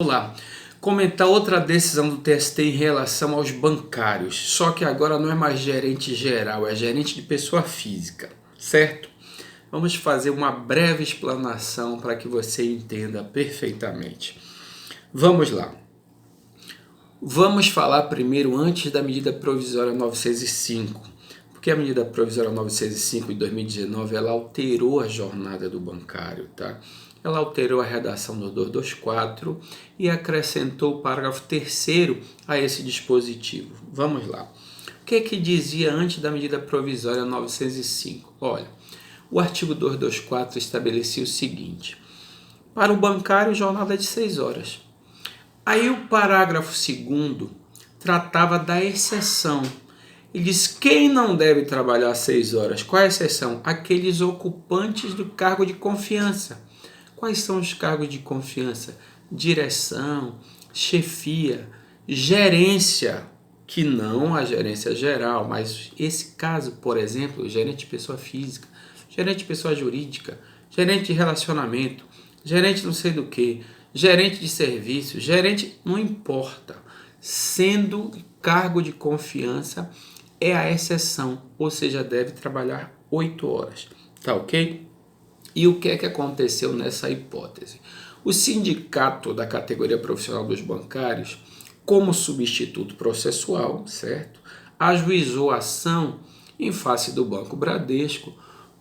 Lá, comentar outra decisão do TST em relação aos bancários, só que agora não é mais gerente geral, é gerente de pessoa física, certo? Vamos fazer uma breve explanação para que você entenda perfeitamente. Vamos lá. Vamos falar primeiro antes da medida provisória 905, porque a medida provisória 905 de 2019 ela alterou a jornada do bancário, tá? Ela alterou a redação do 224 e acrescentou o parágrafo 3º a esse dispositivo. Vamos lá. O que dizia antes da medida provisória 905? Olha, o artigo 224 estabelecia o seguinte: para o bancário, jornada de 6 horas. Aí o parágrafo 2º tratava da exceção. Ele diz quem não deve trabalhar 6 horas. Qual é a exceção? Aqueles ocupantes do cargo de confiança. Quais são os cargos de confiança? Direção, chefia, gerência, que não a gerência geral, mas esse caso, por exemplo, gerente de pessoa física, gerente de pessoa jurídica, gerente de relacionamento, gerente não sei do que, gerente de serviço, gerente, não importa. Sendo cargo de confiança é a exceção, ou seja, deve trabalhar 8 horas, tá ok? E o que aconteceu nessa hipótese? O sindicato da categoria profissional dos bancários, como substituto processual, certo? Ajuizou a ação em face do Banco Bradesco,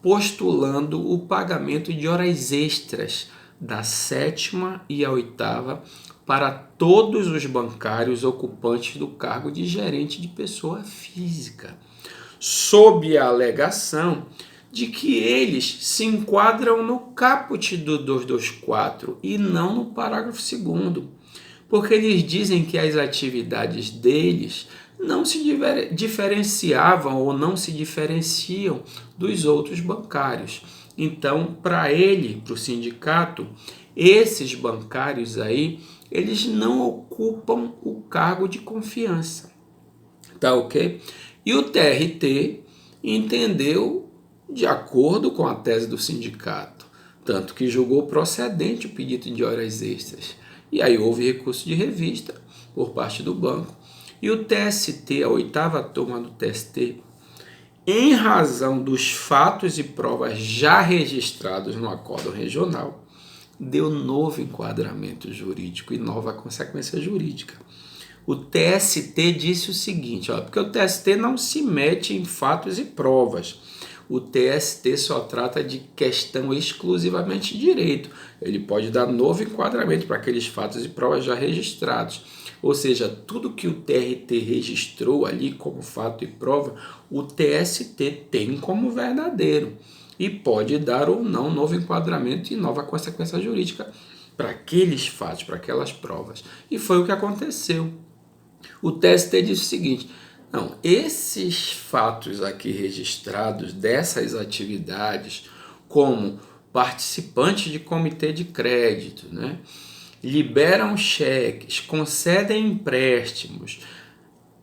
postulando o pagamento de horas extras da 7ª e a 8ª para todos os bancários ocupantes do cargo de gerente de pessoa física, sob a alegação de que eles se enquadram no caput do 224 e não no parágrafo 2º, porque eles dizem que as atividades deles não se diferenciavam ou não se diferenciam dos outros bancários. Então, para o sindicato, esses bancários aí, eles não ocupam o cargo de confiança, tá ok? E o TRT entendeu de acordo com a tese do sindicato, tanto que julgou procedente o pedido de horas extras. E aí houve recurso de revista por parte do banco. E o TST, a 8ª turma do TST, em razão dos fatos e provas já registrados no acórdão regional, deu novo enquadramento jurídico e nova consequência jurídica. O TST disse o seguinte, porque o TST não se mete em fatos e provas. O TST só trata de questão exclusivamente de direito. Ele pode dar novo enquadramento para aqueles fatos e provas já registrados. Ou seja, tudo que o TRT registrou ali como fato e prova, o TST tem como verdadeiro. E pode dar ou não novo enquadramento e nova consequência jurídica para aqueles fatos, para aquelas provas. E foi o que aconteceu. O TST disse o seguinte: não, esses fatos aqui registrados dessas atividades, como participantes de comitê de crédito, né, liberam cheques, concedem empréstimos,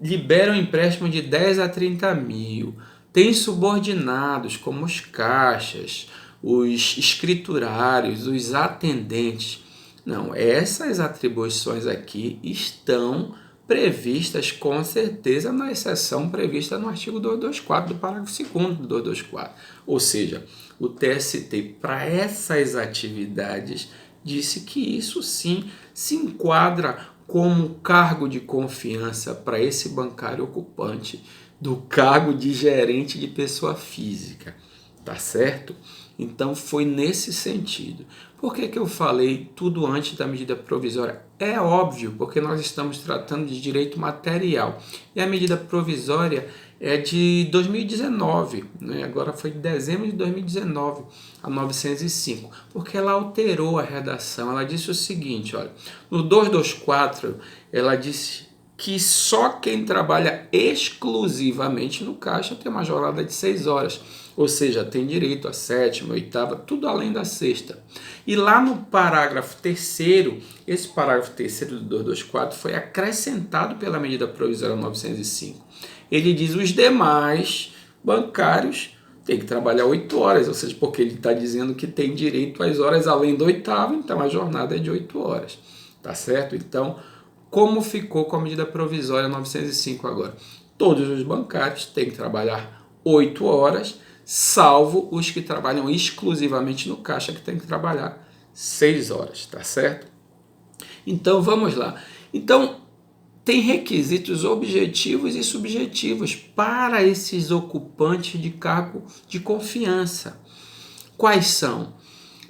liberam empréstimo de 10 a 30 mil, tem subordinados como os caixas, os escriturários, os atendentes. Não, essas atribuições aqui estão previstas com certeza na exceção prevista no artigo 224 do parágrafo 2º do 224. Ou seja, o TST para essas atividades disse que isso sim se enquadra como cargo de confiança para esse bancário ocupante do cargo de gerente de pessoa física, tá certo? Então foi nesse sentido. Por que eu falei tudo antes da medida provisória? É óbvio, porque nós estamos tratando de direito material. E a medida provisória é de 2019, né? Agora foi de dezembro de 2019, a 905, porque ela alterou a redação. Ela disse o seguinte, olha, no 224, ela disse que só quem trabalha exclusivamente no caixa tem uma jornada de 6 horas. Ou seja, tem direito à 7ª, 8ª, tudo além da 6ª. E lá no parágrafo 3º, esse parágrafo 3º do 224 foi acrescentado pela medida provisória 905. Ele diz os demais bancários têm que trabalhar 8 horas, ou seja, porque ele está dizendo que tem direito às horas além da 8ª, então a jornada é de 8 horas. tá certo? Então, como ficou com a medida provisória 905 agora? Todos os bancários têm que trabalhar 8 horas, salvo os que trabalham exclusivamente no caixa, que tem que trabalhar 6 horas, tá certo? Então, vamos lá. Então, tem requisitos objetivos e subjetivos para esses ocupantes de cargo de confiança. Quais são?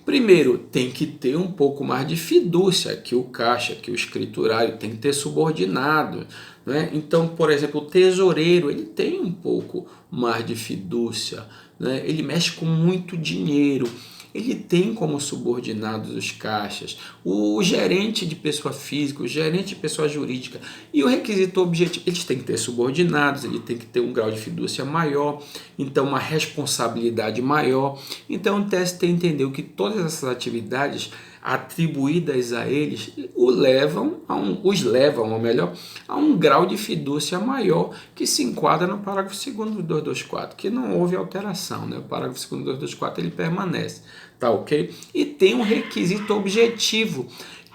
Primeiro, tem que ter um pouco mais de fidúcia que o caixa, que o escriturário, tem que ter subordinado, né? Então, por exemplo, o tesoureiro, ele tem um pouco mais de fidúcia, né? Ele mexe com muito dinheiro, ele tem como subordinados os caixas, o gerente de pessoa física, o gerente de pessoa jurídica. E o requisito objetivo, eles têm que ter subordinados, ele tem que ter um grau de fidúcia maior, então uma responsabilidade maior. Então o TST entendeu que todas essas atividades atribuídas a eles os levam a um grau de fidúcia maior que se enquadra no parágrafo 2º do 224, que não houve alteração, né? O parágrafo 2º do 224 ele permanece, tá ok? E tem um requisito objetivo,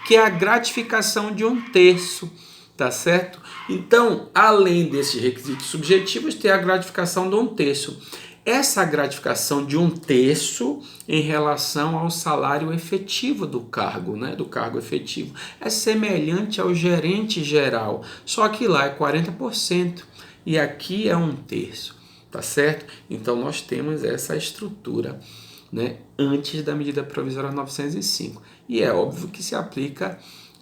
que é a gratificação de 1/3, tá certo? Então, além desses requisitos subjetivos, tem a gratificação de 1/3. Essa gratificação de 1/3 em relação ao salário efetivo do cargo, né, do cargo efetivo, é semelhante ao gerente geral, só que lá é 40% e aqui é 1/3, tá certo? Então nós temos essa estrutura, né, antes da medida provisória 905. E é óbvio que se aplica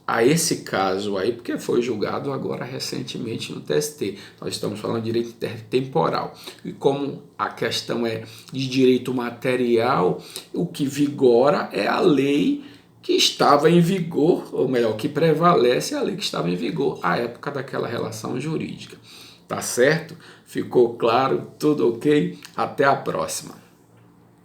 a esse caso aí, porque foi julgado agora recentemente no TST. Nós estamos falando de direito temporal. E como a questão é de direito material, o que vigora é a lei que estava em vigor, ou melhor, que prevalece é a lei que estava em vigor à época daquela relação jurídica. Tá certo? Ficou claro? Tudo ok? Até a próxima.